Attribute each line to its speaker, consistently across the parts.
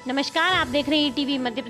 Speaker 1: नमस्कार, आप देख रहे हैं ईटीवी मध्य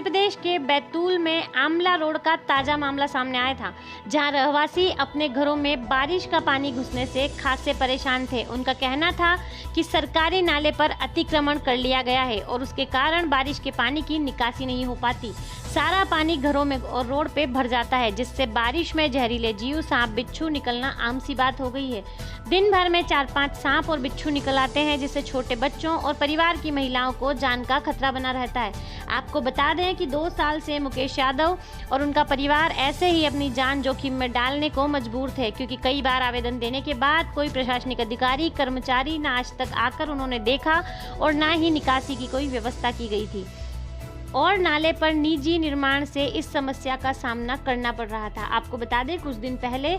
Speaker 1: प्रदेश के बैतूल में आमला रोड का ताज़ा मामला सामने आया था, जहां रहवासी अपने घरों में बारिश का पानी घुसने से खासे परेशान थे। उनका कहना था कि सरकारी नाले पर अतिक्रमण कर लिया गया है और उसके कारण बारिश के पानी की निकासी नहीं हो पाती। सारा पानी घरों में और रोड पे भर जाता है, जिससे बारिश में जहरीले जीव, सांप, बिच्छू निकलना आम सी बात हो गई है। दिन भर में 4-5 सांप और बिच्छू निकल आते हैं, जिससे छोटे बच्चों और परिवार की महिलाओं को जान का खतरा बना रहता है। आपको बता दें कि 2 साल से मुकेश यादव और उनका परिवार ऐसे ही अपनी जान जोखिम में डालने को मजबूर थे, क्योंकि कई बार आवेदन देने के बाद कोई प्रशासनिक अधिकारी, कर्मचारी न आज तक आकर उन्होंने देखा और न ही निकासी की कोई व्यवस्था की गई थी और नाले पर निजी निर्माण से इस समस्या का सामना करना पड़ रहा था। आपको बता दें, कुछ दिन पहले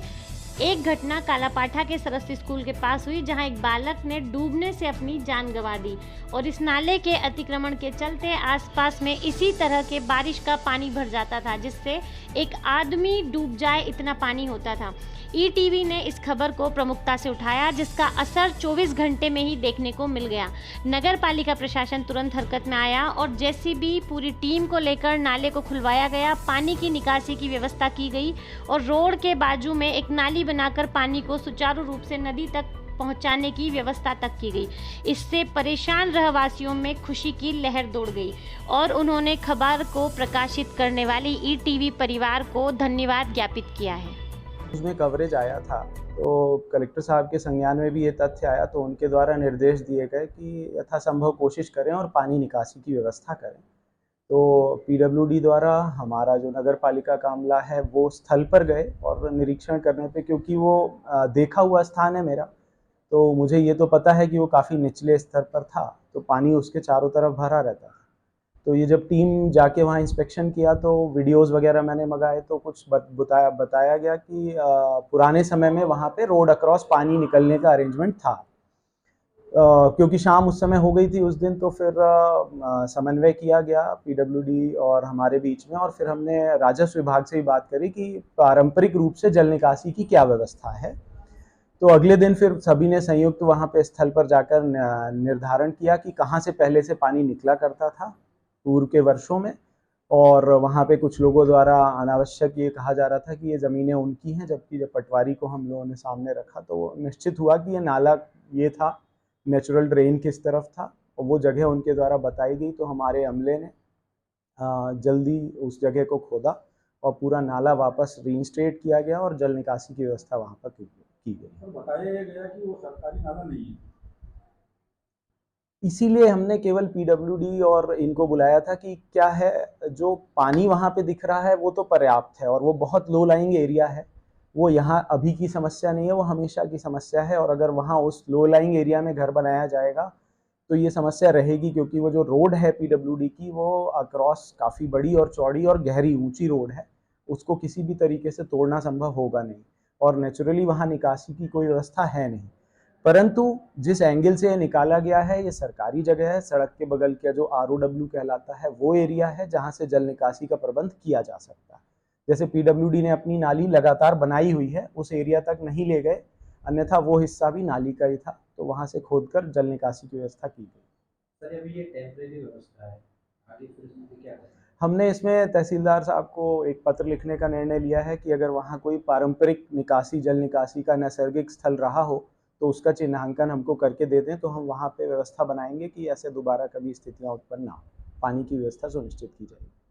Speaker 1: एक घटना कालापाठा के सरस्वती स्कूल के पास हुई, जहां एक बालक ने डूबने से अपनी जान गंवा दी और इस नाले के अतिक्रमण के चलते आसपास में इसी तरह के बारिश का पानी भर जाता था, जिससे एक आदमी डूब जाए इतना पानी होता था। ईटीवी ने इस खबर को प्रमुखता से उठाया, जिसका असर 24 घंटे में ही देखने को मिल गया। नगर पालिका प्रशासन तुरंत हरकत में आया और जेसीबी पूरी टीम को लेकर नाले को खुलवाया गया, पानी की निकासी की व्यवस्था की गई और रोड के बाजू में एक नाली बनाकर पानी को सुचारू रूप से नदी तक पहुंचाने की व्यवस्था तक की गई। इससे परेशान रहवासियों में खुशी की लहर दौड़ गई और उन्होंने खबर को प्रकाशित करने वाली ईटीवी परिवार को धन्यवाद ज्ञापित किया है।
Speaker 2: उसमें कवरेज आया था तो कलेक्टर साहब के संज्ञान में भी ये तथ्य आया, तो उनके द्वारा निर्देश दिए गए कि यथासंभव कोशिश करें और पानी निकासी की व्यवस्था करें। तो पीडब्ल्यूडी द्वारा हमारा जो नगर पालिका का अमला है वो स्थल पर गए और निरीक्षण करने पे, क्योंकि वो देखा हुआ स्थान है मेरा, तो मुझे ये तो पता है कि वो काफ़ी निचले स्तर पर था, तो पानी उसके चारों तरफ भरा रहता था। तो ये जब टीम जाके वहाँ इंस्पेक्शन किया तो वीडियोज़ वगैरह मैंने मंगाए, तो कुछ बताया गया कि पुराने समय में वहाँ पे रोड अक्रॉस पानी निकलने का अरेंजमेंट था। क्योंकि शाम उस समय हो गई थी उस दिन, तो फिर समन्वय किया गया पीडब्ल्यूडी और हमारे बीच में, और फिर हमने राजस्व विभाग से भी बात करी कि पारंपरिक रूप से जल निकासी की क्या व्यवस्था है। तो अगले दिन फिर सभी ने संयुक्त वहाँ पे स्थल पर जाकर निर्धारण किया कि कहाँ से पहले से पानी निकला करता था पूर्व के वर्षों में, और वहाँ पे कुछ लोगों द्वारा अनावश्यक ये कहा जा रहा था कि ये ज़मीनें उनकी हैं, जबकि जब पटवारी को हम लोगों ने सामने रखा तो निश्चित हुआ कि ये नाला ये था, नेचुरल ड्रेन किस तरफ था, और वो जगह उनके द्वारा बताई गई। तो हमारे अमले ने जल्दी उस जगह को खोदा और पूरा नाला वापस रीइंस्टेट किया गया और जल निकासी की व्यवस्था वहाँ पर की गई।
Speaker 3: तो बताया गया कि वो सरकारी नाला नहीं है,
Speaker 2: इसीलिए हमने केवल पीडब्ल्यूडी और इनको बुलाया था कि क्या है, जो पानी वहाँ पे दिख रहा है वो तो पर्याप्त है और वो बहुत लो लाइंग एरिया है, वो यहाँ अभी की समस्या नहीं है, वो हमेशा की समस्या है। और अगर वहाँ उस लो लाइंग एरिया में घर बनाया जाएगा तो ये समस्या रहेगी, क्योंकि वो जो रोड है पीडब्ल्यूडी की वो अक्रॉस काफ़ी बड़ी और चौड़ी और गहरी ऊंची रोड है, उसको किसी भी तरीके से तोड़ना संभव होगा नहीं, और नेचुरली वहाँ निकासी की कोई व्यवस्था है नहीं। परंतु जिस एंगल से निकाला गया है ये सरकारी जगह है, सड़क के बगल का जो ROW कहलाता है वो एरिया है जहाँ से जल निकासी का प्रबंध किया जा सकता है। जैसे पीडब्ल्यूडी ने अपनी नाली लगातार बनाई हुई है, उस एरिया तक नहीं ले गए, अन्यथा वो हिस्सा भी नाली का ही था, तो वहाँ से खोदकर जल निकासी की व्यवस्था की गई।
Speaker 3: सर अभी ये टेम्परेरी व्यवस्था है, आगे फिर इसमें क्या करें?
Speaker 2: हमने इसमें तहसीलदार साहब को एक पत्र लिखने का निर्णय लिया है कि अगर वहाँ कोई पारंपरिक निकासी, जल निकासी का नैसर्गिक स्थल रहा हो तो उसका चिन्हांकन हमको करके दे दें, तो हम वहाँ पे व्यवस्था बनाएंगे कि ऐसे दोबारा कभी स्थितियाँ उत्पन्न ना हो, पानी की व्यवस्था सुनिश्चित की जाएगी।